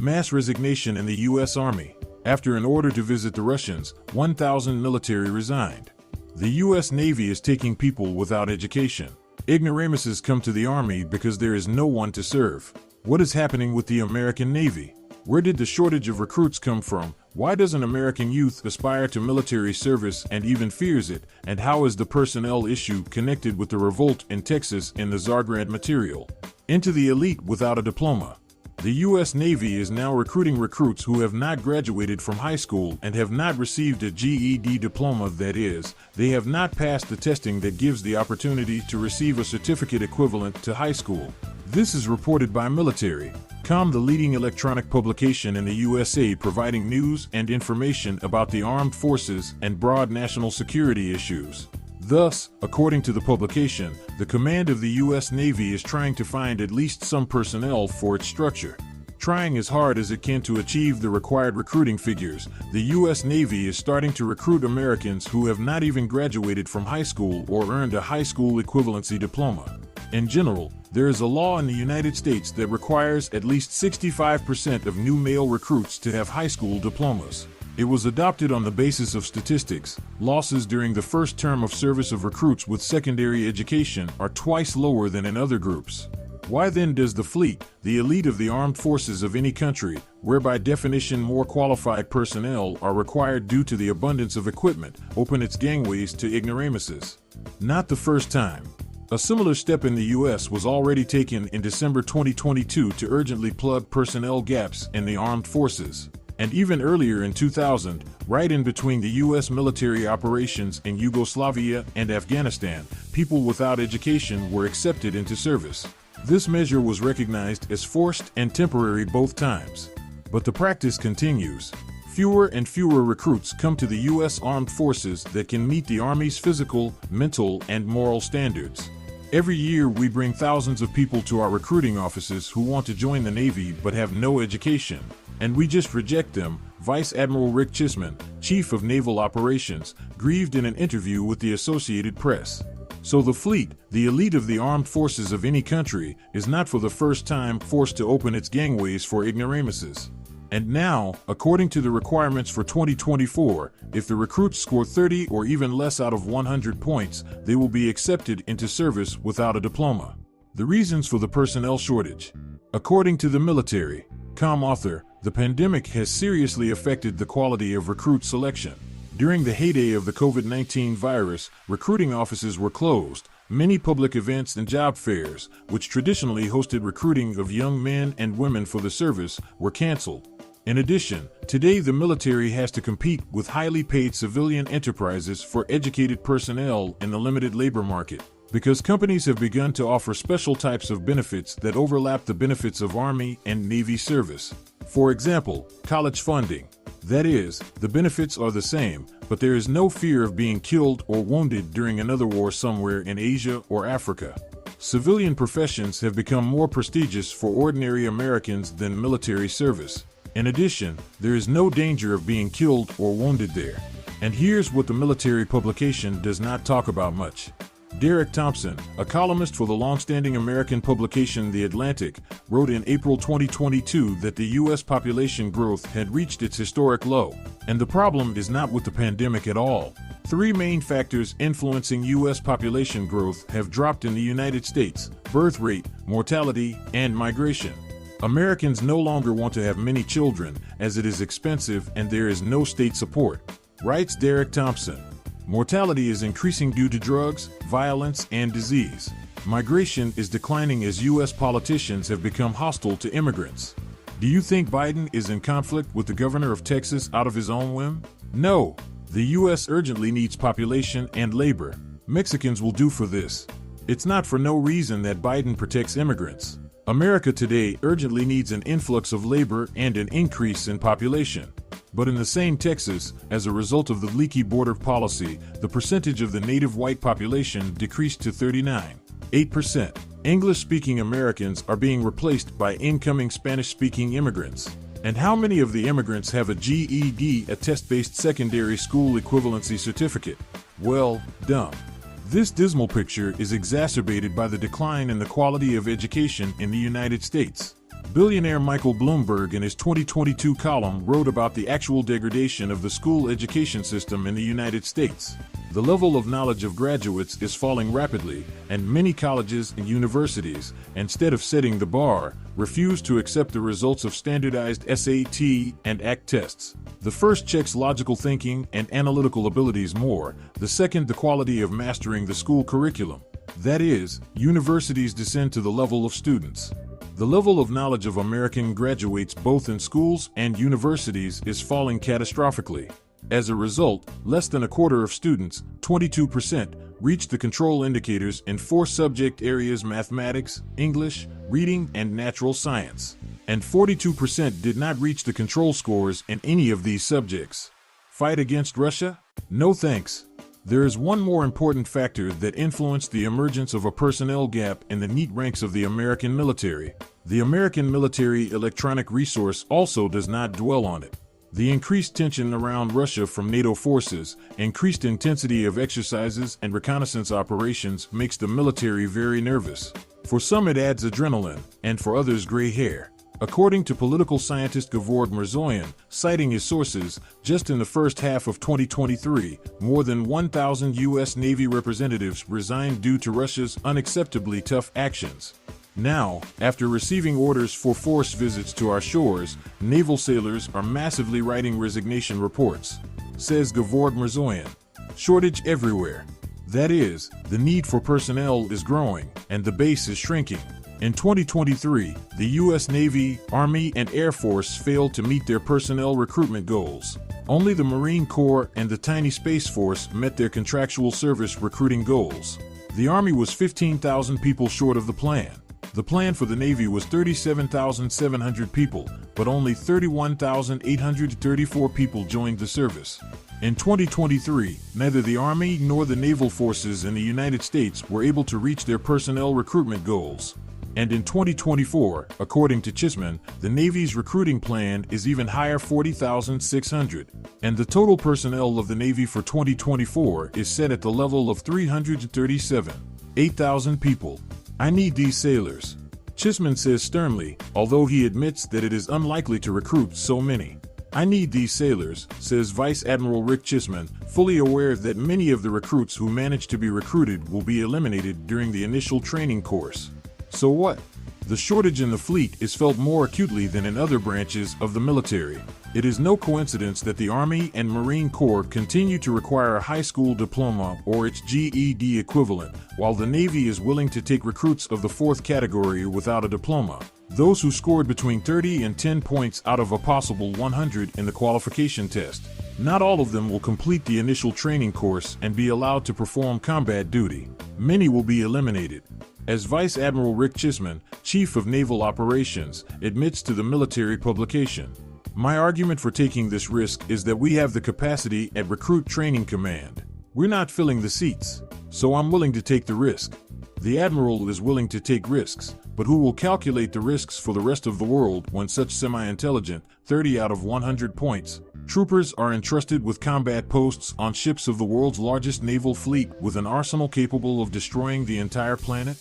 Mass resignation in the U.S. Army. After an order to visit the Russians, 1,000 military resigned. The U.S. Navy is taking people without education. Ignoramuses come to the Army because there is no one to serve. What is happening with the American Navy? Where did the shortage of recruits come from? Why doesn't American youth aspire to military service and even fears it? And how is the personnel issue connected with the revolt in Texas in the Zargrad material? Into the elite without a diploma. The U.S. Navy is now recruiting recruits who have not graduated from high school and have not received a GED diploma, that is, they have not passed the testing that gives the opportunity to receive a certificate equivalent to high school. This is reported by Military.com, the leading electronic publication in the USA providing news and information about the armed forces and broad national security issues. Thus, according to the publication, the command of the U.S. Navy is trying to find at least some personnel for its structure. Trying as hard as it can to achieve the required recruiting figures, the U.S. Navy is starting to recruit Americans who have not even graduated from high school or earned a high school equivalency diploma. In general, there is a law in the United States that requires at least 65% of new male recruits to have high school diplomas. It was adopted on the basis of statistics. Losses during the first term of service of recruits with secondary education are twice lower than in other groups. Why then does the fleet, the elite of the armed forces of any country, where by definition more qualified personnel are required due to the abundance of equipment, open its gangways to ignoramuses? Not the first time. A similar step in the U.S. was already taken in December 2022 to urgently plug personnel gaps in the armed forces. And even earlier in 2000, right in between the U.S. military operations in Yugoslavia and Afghanistan, people without education were accepted into service. This measure was recognized as forced and temporary both times. But the practice continues. Fewer and fewer recruits come to the U.S. Armed Forces that can meet the Army's physical, mental, and moral standards. Every year we bring thousands of people to our recruiting offices who want to join the Navy but have no education. And we just reject them, Vice Admiral Rick Chisman, Chief of Naval Operations, grieved in an interview with the Associated Press. So the fleet, the elite of the armed forces of any country, is not for the first time forced to open its gangways for ignoramuses. And now, according to the requirements for 2024, if the recruits score 30 or even less out of 100 points, they will be accepted into service without a diploma. The reasons for the personnel shortage. According to the Military.com author, the pandemic has seriously affected the quality of recruit selection. During the heyday of the COVID-19 virus, recruiting offices were closed. Many public events and job fairs, which traditionally hosted recruiting of young men and women for the service, were canceled. In addition, today the military has to compete with highly paid civilian enterprises for educated personnel in the limited labor market, because companies have begun to offer special types of benefits that overlap the benefits of Army and Navy service. For example, college funding. That is, the benefits are the same, but there is no fear of being killed or wounded during another war somewhere in Asia or Africa. Civilian professions have become more prestigious for ordinary Americans than military service. In addition, there is no danger of being killed or wounded there. And here's what the military publication does not talk about much. Derrek Thomson, a columnist for the long-standing American publication The Atlantic, wrote in April 2022 that the U.S. population growth had reached its historic low. And the problem is not with the pandemic at all. Three main factors influencing U.S. population growth have dropped in the United States: birth rate, mortality, and migration. Americans no longer want to have many children, as it is expensive and there is no state support, writes Derrek Thomson. Mortality is increasing due to drugs, violence, and disease. Migration is declining as U.S. politicians have become hostile to immigrants. Do you think Biden is in conflict with the governor of Texas out of his own whim? No. The U.S. urgently needs population and labor. Mexicans will do for this. It's not for no reason that Biden protects immigrants. America today urgently needs an influx of labor and an increase in population. But in the same Texas, as a result of the leaky border policy, the percentage of the native white population decreased to 39.8%. English-speaking Americans are being replaced by incoming Spanish-speaking immigrants. And how many of the immigrants have a GED, a test-based secondary school equivalency certificate? Well, dumb. This dismal picture is exacerbated by the decline in the quality of education in the United States. Billionaire Michael Bloomberg in his 2022 column wrote about the actual degradation of the school education system in the United States. The level of knowledge of graduates is falling rapidly, and many colleges and universities, instead of setting the bar, refuse to accept the results of standardized SAT and ACT tests. The first checks logical thinking and analytical abilities more, the second the quality of mastering the school curriculum. That is, universities descend to the level of students. The level of knowledge of American graduates both in schools and universities is falling catastrophically. As a result, less than a quarter of students, 22%, reached the control indicators in 4 subject areas: mathematics, English, reading, and natural science. And 42% did not reach the control scores in any of these subjects. Fight against Russia? No thanks. There is one more important factor that influenced the emergence of a personnel gap in the neat ranks of the American military. The American military electronic resource also does not dwell on it. The increased tension around Russia from NATO forces, increased intensity of exercises and reconnaissance operations makes the military very nervous. For some it adds adrenaline, and for others gray hair. According to political scientist Gavord Mirzoyan, citing his sources, just in the first half of 2023, more than 1,000 U.S. Navy representatives resigned due to Russia's unacceptably tough actions. Now, after receiving orders for forced visits to our shores, naval sailors are massively writing resignation reports, says Gavord Mirzoyan. Shortage everywhere. That is, the need for personnel is growing, and the base is shrinking. In 2023, the U.S. Navy, Army, and Air Force failed to meet their personnel recruitment goals. Only the Marine Corps and the tiny Space Force met their contractual service recruiting goals. The Army was 15,000 people short of the plan. The plan for the Navy was 37,700 people, but only 31,834 people joined the service. In 2023, neither the Army nor the naval forces in the United States were able to reach their personnel recruitment goals. And in 2024, according to Chisman, the Navy's recruiting plan is even higher, 40,600. And the total personnel of the Navy for 2024 is set at the level of 337, 8,000 people. I need these sailors, Chisman says sternly, although he admits that it is unlikely to recruit so many. I need these sailors, says Vice Admiral Rick Chisman, fully aware that many of the recruits who manage to be recruited will be eliminated during the initial training course. So what? The shortage in the fleet is felt more acutely than in other branches of the military. It is no coincidence that the Army and Marine Corps continue to require a high school diploma or its GED equivalent, while the Navy is willing to take recruits of the 4th category without a diploma. Those who scored between 30 and 10 points out of a possible 100 in the qualification test. Not all of them will complete the initial training course and be allowed to perform combat duty. Many will be eliminated. As Vice Admiral Rick Chisman, Chief of Naval Operations, admits to the military publication, my argument for taking this risk is that we have the capacity at Recruit Training Command. We're not filling the seats, so I'm willing to take the risk. The Admiral is willing to take risks, but who will calculate the risks for the rest of the world when such semi-intelligent, 30 out of 100 points, troopers are entrusted with combat posts on ships of the world's largest naval fleet with an arsenal capable of destroying the entire planet?